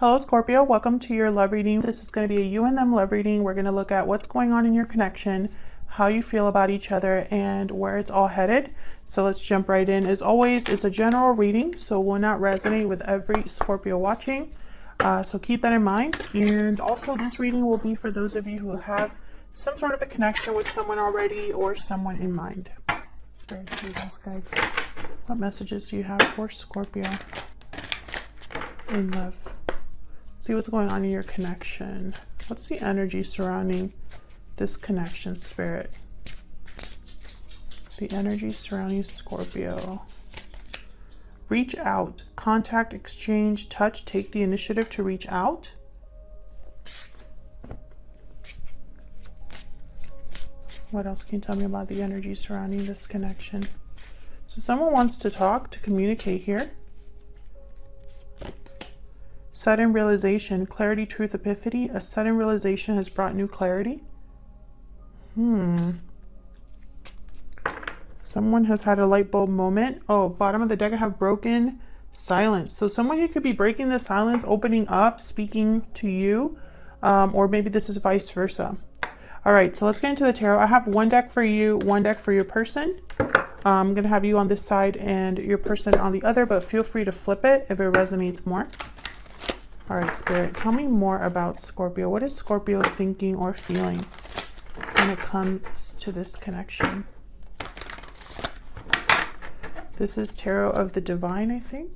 Hello Scorpio, welcome to your love reading. This is going to be a you and them love reading. We're going to look at what's going on in your connection, how you feel about each other, and where it's all headed. So let's jump right in. As always, it's a general reading, so will not resonate with every Scorpio watching. So keep that in mind. And also this reading will be for those of you who have some sort of a connection with someone already or someone in mind. Spirit, angels, guides, what messages do you have for Scorpio in love? See what's going on in your connection. What's the energy surrounding this connection, Spirit? The energy surrounding Scorpio. Reach out. Contact, exchange, touch, take the initiative to reach out. What else can you tell me about the energy surrounding this connection? So someone wants to talk, to communicate here. Sudden realization, clarity, truth, epiphany. A sudden realization has brought new clarity. Someone has had a light bulb moment. Oh, bottom of the deck I have broken silence. So someone who could be breaking the silence, opening up, speaking to you, or maybe this is vice versa. All right, so let's get into the tarot. I have one deck for you, one deck for your person. I'm going to have you on this side and your person on the other, but feel free to flip it if it resonates more. All right, Spirit, tell me more about Scorpio. What is Scorpio thinking or feeling when it comes to this connection? This is Tarot of the Divine, I think.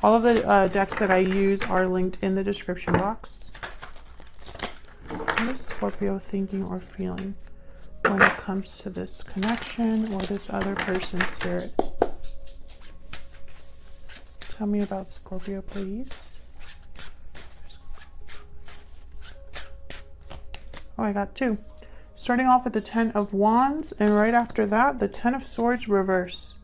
All of the decks that I use are linked in the description box. What is Scorpio thinking or feeling when it comes to this connection or this other person, Spirit? Tell me about Scorpio, please. Oh, I got two. Starting off with the 10 of Wands, and right after that, the 10 of Swords reverse.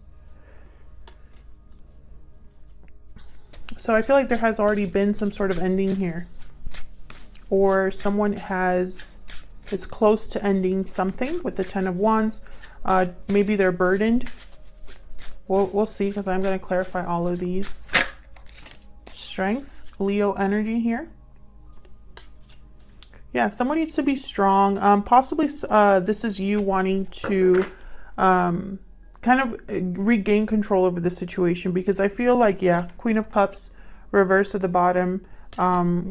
So I feel like there has already been some sort of ending here. Or someone is close to ending something with the 10 of Wands. Maybe they're burdened. We'll see, because I'm going to clarify all of these. Strength, Leo energy here. Yeah, someone needs to be strong. Possibly this is you wanting to kind of regain control over the situation, because I feel like, yeah, Queen of Cups reverse at the bottom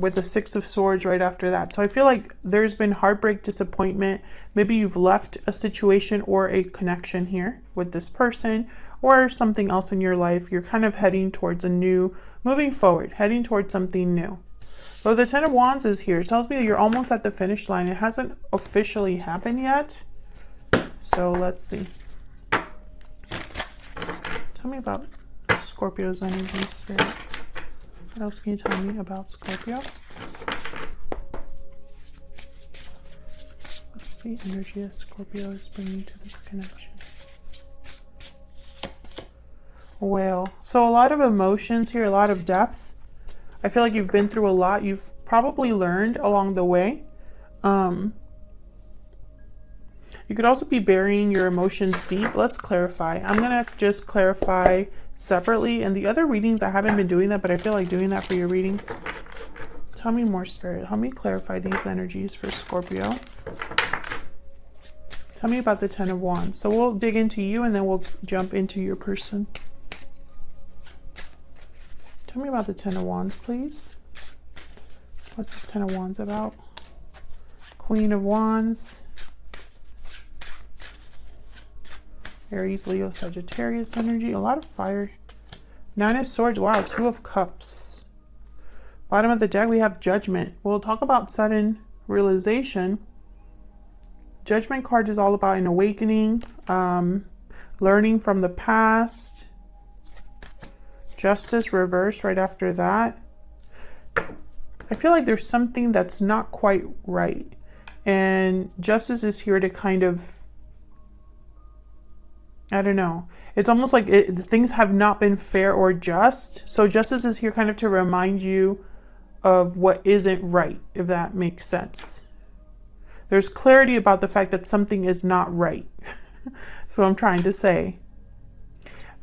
with the 6 of Swords right after that. So I feel like there's been heartbreak, disappointment. Maybe you've left a situation or a connection here with this person or something else in your life. You're kind of heading towards moving forward, heading towards something new. So the 10 of Wands is here. It tells me that you're almost at the finish line. It hasn't officially happened yet. So let's see. Tell me about Scorpio's energy, Spirit. What else can you tell me about Scorpio? What's the energy that Scorpio is bringing to this connection? Well, so a lot of emotions here, a lot of depth. I feel like you've been through a lot. You've probably learned along the way. You could also be burying your emotions deep. Let's clarify. I'm going to just clarify separately. And the other readings, I haven't been doing that, but I feel like doing that for your reading. Tell me more, Spirit. Help me clarify these energies for Scorpio. Tell me about the 10 of Wands. So we'll dig into you and then we'll jump into your person. Tell me about the 10 of Wands, please. What's this 10 of Wands about? Queen of Wands. Aries, Leo, Sagittarius energy. A lot of fire. 9 of Swords. Wow, 2 of Cups. Bottom of the deck, we have Judgment. We'll talk about sudden realization. Judgment card is all about an awakening, learning from the past. Justice reverse right after that. I feel like there's something that's not quite right. And Justice is here to kind of, I don't know. It's almost like things have not been fair or just. So Justice is here kind of to remind you of what isn't right, if that makes sense. There's clarity about the fact that something is not right. That's what I'm trying to say.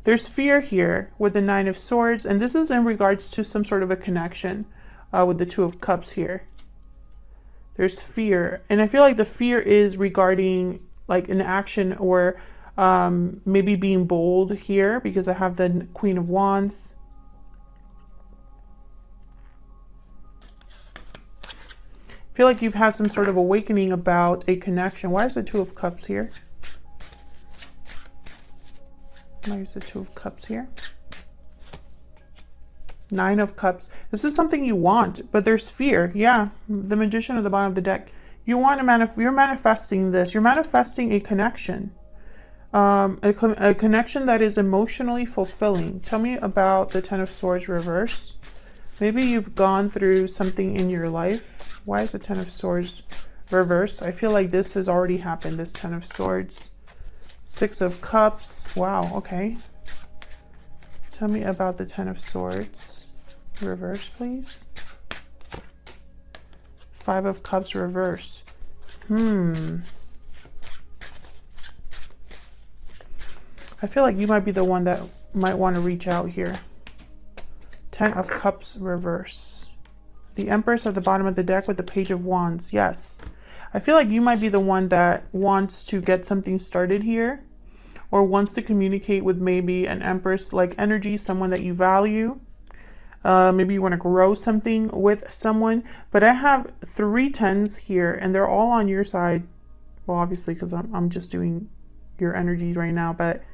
There's fear here with the Nine of Swords, and this is in regards to some sort of a connection with the Two of Cups here. There's fear, and I feel like the fear is regarding like an action or maybe being bold here, because I have the Queen of Wands. I feel like you've had some sort of awakening about a connection. Why is the Two of Cups here? Why is the Two of Cups here? Nine of Cups. This is something you want, but there's fear. Yeah, the Magician at the bottom of the deck. You want to you're manifesting this. You're manifesting a connection. A connection that is emotionally fulfilling. Tell me about the Ten of Swords reverse. Maybe you've gone through something in your life. Why is the Ten of Swords reverse? I feel like this has already happened, this Ten of Swords. Six of Cups. Wow, okay. Tell me about the Ten of Swords reverse, please. Five of Cups reverse. I feel like you might be the one that might want to reach out here. Ten of Cups reverse. The Empress at the bottom of the deck with the Page of Wands. Yes. I feel like you might be the one that wants to get something started here, or wants to communicate with maybe an Empress-like energy, someone that you value. Maybe you want to grow something with someone. But I have 3 tens here, and they're all on your side. Well, obviously, because I'm just doing your energies right now. But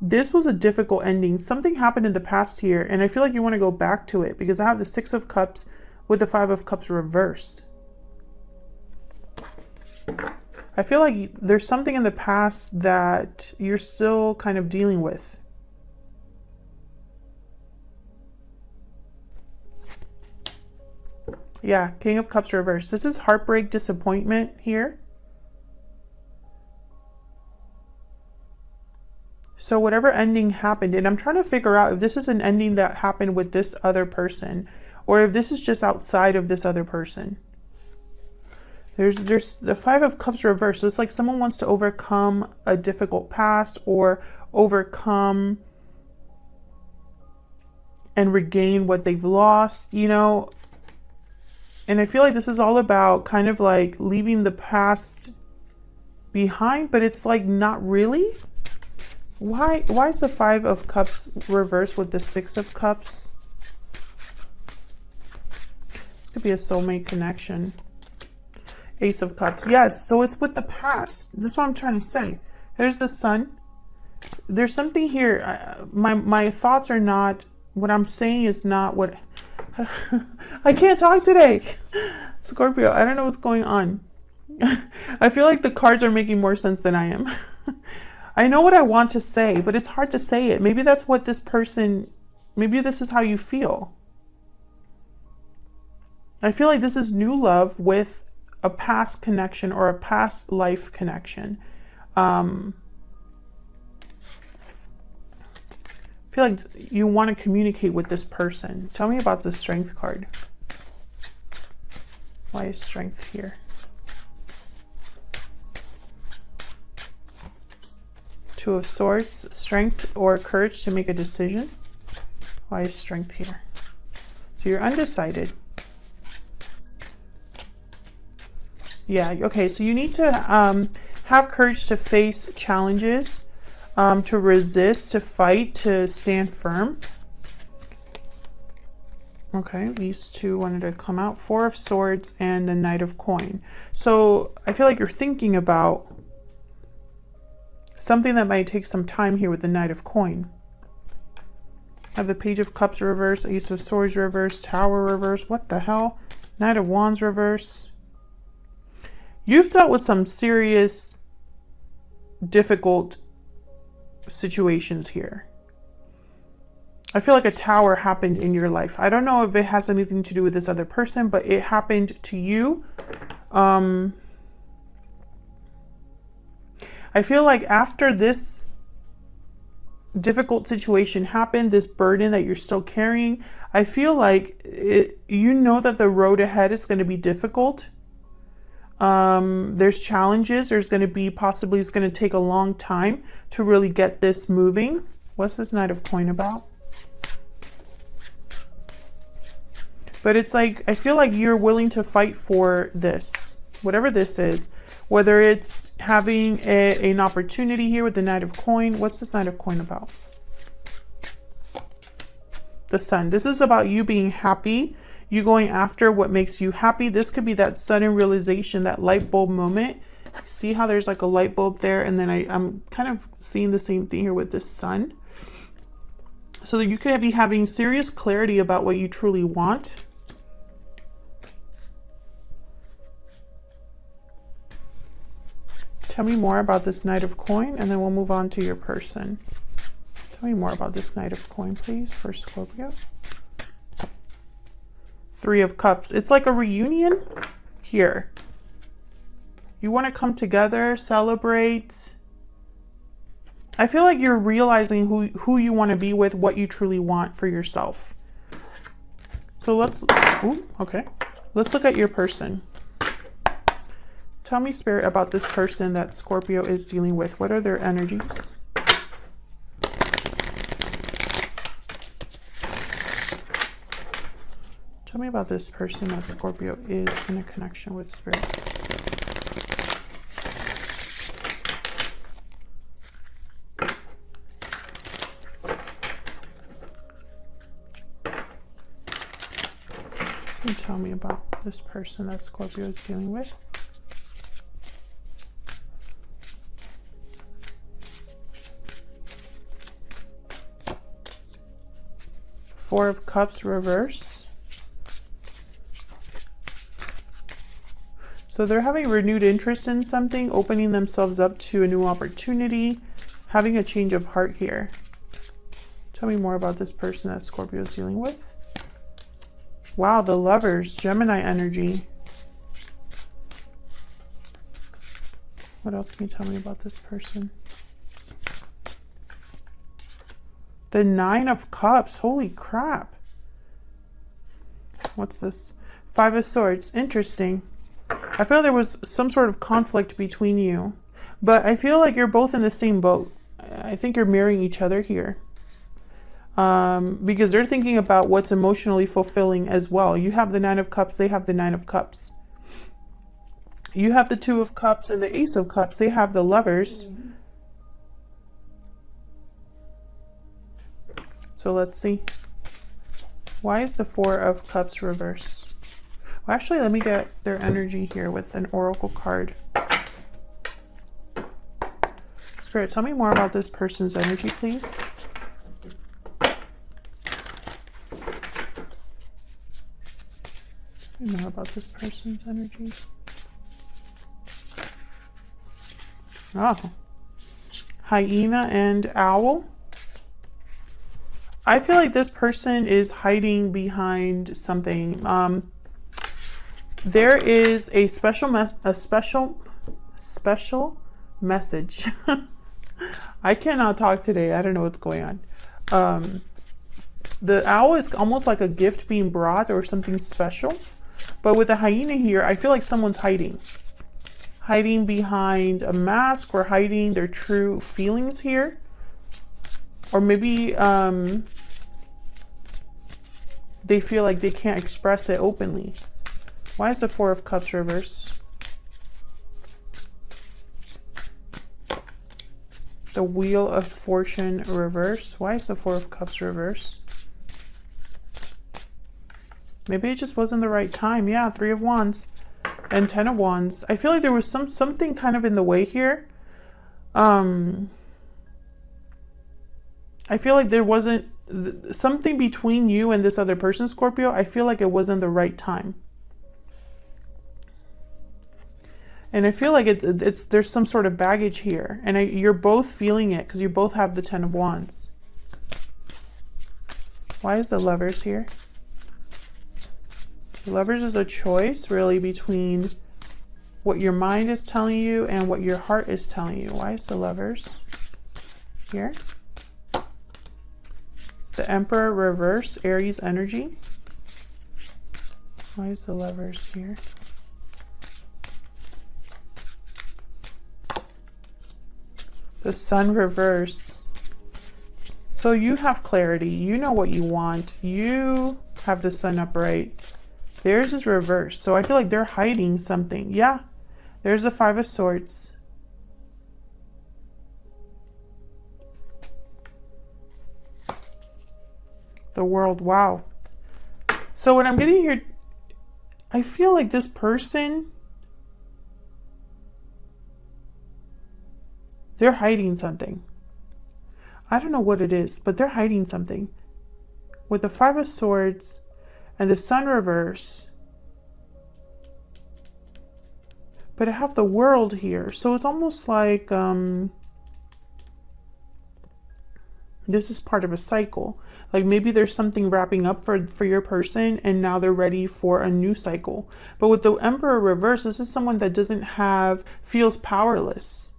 this was a difficult ending. Something happened in the past here, and I feel like you want to go back to it, because I have the Six of Cups with the Five of Cups reversed. I feel like there's something in the past that you're still kind of dealing with. Yeah, King of Cups reversed. This is heartbreak, disappointment here. So whatever ending happened, and I'm trying to figure out if this is an ending that happened with this other person, or if this is just outside of this other person. There's the Five of Cups reversed. So it's like someone wants to overcome a difficult past, or overcome and regain what they've lost, you know. And I feel like this is all about kind of like leaving the past behind, but it's like not really. Why is the Five of Cups reversed with the Six of Cups? This could be a soulmate connection. Ace of Cups. Yes, so it's with the past. That's what I'm trying to say. There's the Sun. There's something here. My thoughts are not, what I'm saying is not what... I can't talk today. Scorpio, I don't know what's going on. I feel like the cards are making more sense than I am. I know what I want to say, but it's hard to say it. Maybe that's what this person... Maybe this is how you feel. I feel like this is new love with a past connection, or a past life connection. I feel like you want to communicate with this person. Tell me about the Strength card. Why is Strength here? Two of Swords. Strength or courage to make a decision. Why is Strength here? So you're undecided. Yeah, okay, so you need to have courage to face challenges, to resist, to fight, to stand firm. Okay, these two wanted to come out. Four of Swords and the Knight of Coin. So I feel like you're thinking about something that might take some time here with the Knight of Coin. I have the Page of Cups reverse, Ace of Swords reverse, Tower reverse. What the hell? Knight of Wands reverse. You've dealt with some serious, difficult situations here. I feel like a tower happened in your life. I don't know if it has anything to do with this other person, but it happened to you. I feel like after this difficult situation happened, this burden that you're still carrying, I feel like you know that the road ahead is going to be difficult. There's challenges. There's going to be possibly it's going to take a long time to really get this moving. What's this Knight of Coin about? But it's like, I feel like you're willing to fight for this, whatever this is, whether it's having an opportunity here with the Knight of Coin. What's this Knight of Coin about? The Sun. This is about you being happy, you going after what makes you happy. This could be that sudden realization, that light bulb moment. See how there's like a light bulb there, and then I'm kind of seeing the same thing here with the Sun. So that you could be having serious clarity about what you truly want. Tell me more about this Knight of Coin, and then we'll move on to your person. Tell me more about this Knight of Coin, please, for Scorpio. Three of Cups. It's like a reunion here. You want to come together, celebrate. I feel like you're realizing who you want to be with, what you truly want for yourself. So let's look at your person. Tell me, Spirit, about this person that Scorpio is dealing with. What are their energies? Tell me about this person that Scorpio is in a connection with, Spirit. And tell me about this person that Scorpio is dealing with. Four of Cups reverse. So they're having renewed interest in something, opening themselves up to a new opportunity, having a change of heart here. Tell me more about this person that Scorpio is dealing with. Wow, the Lovers, Gemini energy. What else can you tell me about this person? The Nine of Cups. Holy crap. What's this? Five of Swords. Interesting. I feel there was some sort of conflict between you, but I feel like you're both in the same boat. I think you're mirroring each other here. Because they're thinking about what's emotionally fulfilling as well. You have the Nine of Cups. They have the Nine of Cups. You have the Two of Cups and the Ace of Cups. They have the Lovers. So let's see. Why is the Four of Cups reverse? Well, actually, let me get their energy here with an oracle card. Spirit, tell me more about this person's energy, please. Tell me more about this person's energy. Oh. Hyena and Owl. I feel like this person is hiding behind something. There is a special message. I cannot talk today. I don't know what's going on. The owl is almost like a gift being brought or something special. But with the hyena here, I feel like someone's hiding. Hiding behind a mask or hiding their true feelings here. Or maybe they feel like they can't express it openly. Why is the Four of Cups reverse? The Wheel of Fortune reverse. Why is the Four of Cups reverse? Maybe it just wasn't the right time. Yeah, Three of Wands and Ten of Wands. I feel like there was something kind of in the way here. I feel like there wasn't something between you and this other person, Scorpio. I feel like it wasn't the right time. And I feel like there's some sort of baggage here. And you're both feeling it because you both have the Ten of Wands. Why is the Lovers here? The Lovers is a choice really between what your mind is telling you and what your heart is telling you. Why is the Lovers here? The Emperor reverse, Aries energy. Why is the Lovers here? The Sun reverse. So you have clarity. You know what you want. You have the Sun upright. Theirs is reversed. So I feel like they're hiding something. Yeah. There's the Five of Swords. The World. Wow. So what I'm getting here, I feel like this person, they're hiding something. I don't know what it is, but they're hiding something. With the Five of Swords and the Sun reverse. But I have the World here. So it's almost like this is part of a cycle. Like maybe there's something wrapping up for your person and now they're ready for a new cycle. But with the Emperor reverse, this is someone that feels powerless.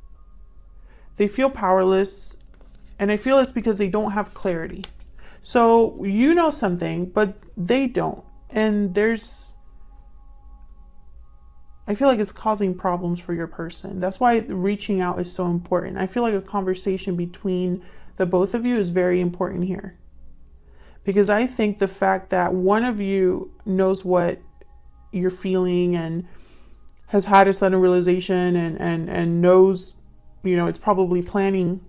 They feel powerless, and I feel it's because they don't have clarity. So you know something, but they don't. And I feel like it's causing problems for your person. That's why reaching out is so important. I feel like a conversation between the both of you is very important here. Because I think the fact that one of you knows what you're feeling and has had a sudden realization and knows, it's probably planning,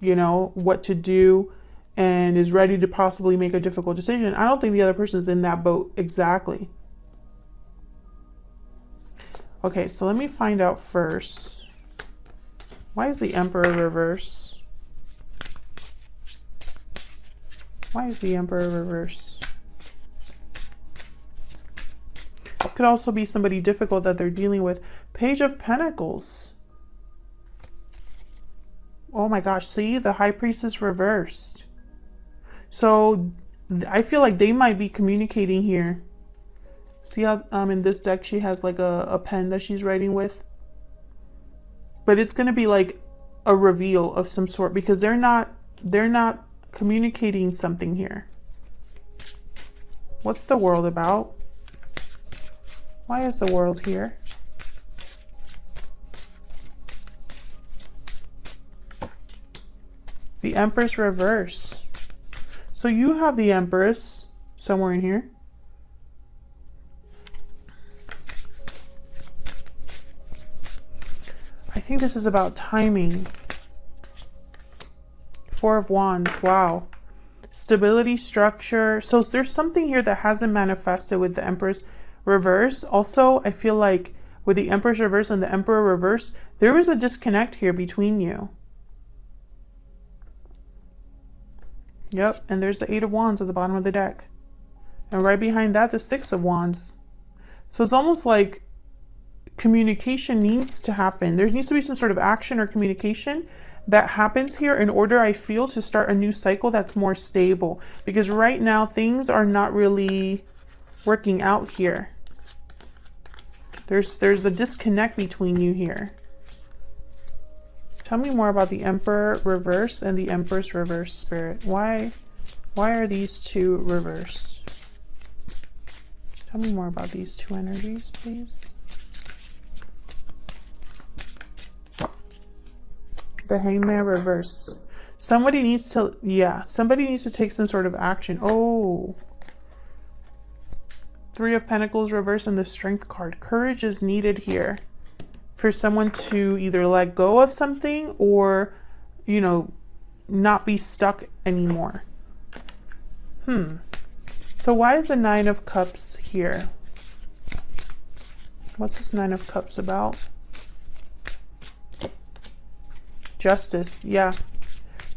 what to do and is ready to possibly make a difficult decision. I don't think the other person's in that boat exactly. Okay, so let me find out first. Why is the Emperor reverse? Why is the Emperor reverse? This could also be somebody difficult that they're dealing with. Page of Pentacles. Oh my gosh, see, the High Priestess reversed. So I feel like they might be communicating here. See how in this deck she has like a pen that she's writing with? But it's going to be like a reveal of some sort because they're not communicating something here. What's the World about? Why is the World here? The Empress reverse. So you have the Empress somewhere in here. I think this is about timing. Four of Wands. Wow. Stability, structure. So there's something here that hasn't manifested with the Empress reverse. Also, I feel like with the Empress reverse and the Emperor reverse, there was a disconnect here between you. Yep, and there's the Eight of Wands at the bottom of the deck. And right behind that, the Six of Wands. So it's almost like communication needs to happen. There needs to be some sort of action or communication that happens here in order, I feel, to start a new cycle that's more stable. Because right now, things are not really working out here. There's a disconnect between you here. Tell me more about the Emperor reverse and the Empress reverse, Spirit. Why are these two reversed? Tell me more about these two energies, please. The Hangman reverse. Somebody needs to take some sort of action. Oh. Three of Pentacles reverse and the Strength card. Courage is needed here for someone to either let go of something or, not be stuck anymore. So why is the Nine of Cups here? What's this Nine of Cups about? Justice, yeah.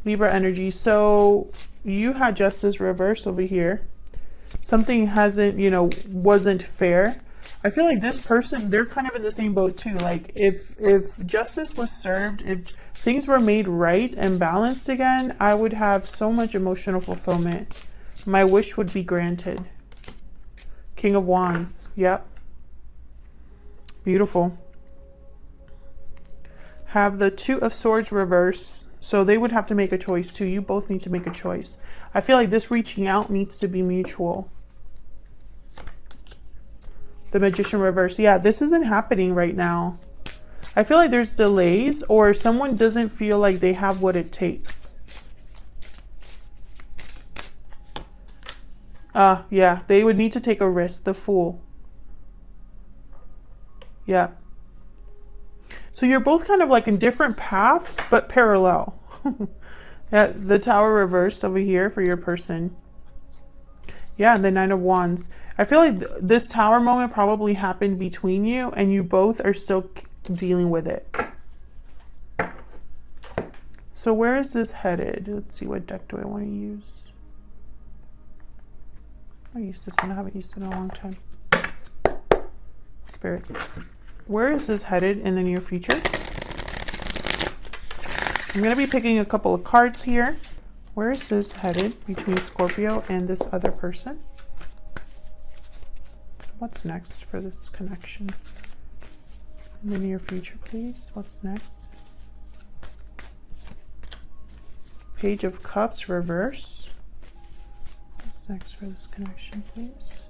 Libra energy. So you had Justice reversed over here. Something wasn't fair. I feel like this person, they're kind of in the same boat too. Like if justice was served, if things were made right and balanced again, I would have so much emotional fulfillment. My wish would be granted. King of Wands. Yep. Beautiful. Have the Two of Swords reverse. So they would have to make a choice too. You both need to make a choice. I feel like this reaching out needs to be mutual. The Magician reverse. Yeah, this isn't happening right now. I feel like there's delays, or someone doesn't feel like they have what it takes. Yeah, they would need to take a risk. The Fool. Yeah. So you're both kind of like in different paths, but parallel. Yeah, the Tower reversed over here for your person. Yeah, and the Nine of Wands. I feel like this Tower moment probably happened between you, and you both are still dealing with it. So where is this headed? Let's see, what deck do I want to use? I used this one. I haven't used it in a long time. Spirit. Where is this headed in the near future? I'm going to be picking a couple of cards here. Where is this headed between Scorpio and this other person? What's next for this connection? In the near future, please. What's next? Page of Cups, reverse. What's next for this connection, please?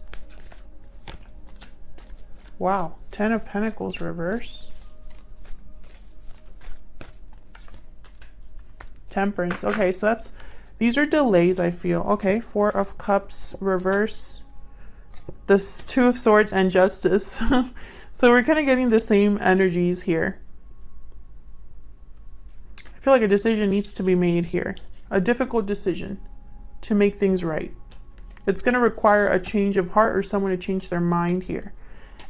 Wow. Ten of Pentacles, reverse. Temperance. Okay, so these are delays, I feel. Okay, Four of Cups, reverse. This Two of Swords and Justice. So we're kind of getting the same energies here. I feel like a decision needs to be made here. A difficult decision to make things right. It's going to require a change of heart or someone to change their mind here.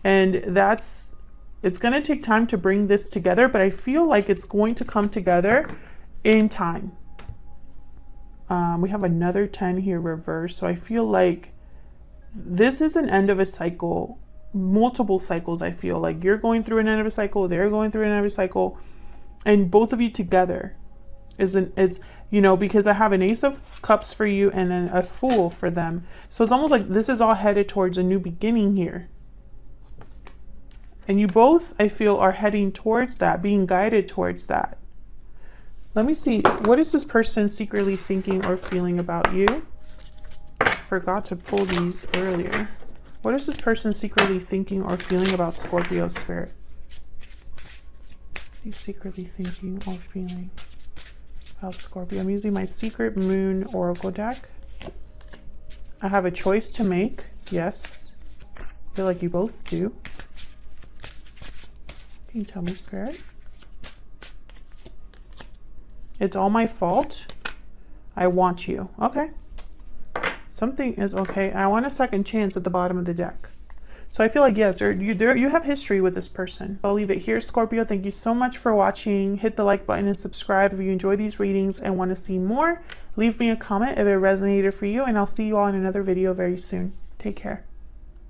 And it's going to take time to bring this together, but I feel like it's going to come together in time. We have another 10 here reversed. So I feel like this is an end of a cycle, multiple cycles. I feel like you're going through an end of a cycle, they're going through an end of a cycle, and both of you together it's, you know, because I have an Ace of Cups for you and then a Fool for them. So it's almost like this is all headed towards a new beginning here. And you both, I feel, are heading towards that, being guided towards that. Let me see. What is this person secretly thinking or feeling about you? Forgot to pull these earlier. What is this person secretly thinking or feeling about Scorpio, Spirit? He's secretly thinking or feeling about Scorpio. I'm using my Secret Moon Oracle deck. I have a choice to make. Yes. I feel like you both do. Can you tell me, Spirit? It's all my fault. I want you. Okay. Something is okay. I want a second chance at the bottom of the deck. So I feel like, yes, you have history with this person. I'll leave it here, Scorpio. Thank you so much for watching. Hit the like button and subscribe if you enjoy these readings and want to see more. Leave me a comment if it resonated for you, and I'll see you all in another video very soon. Take care.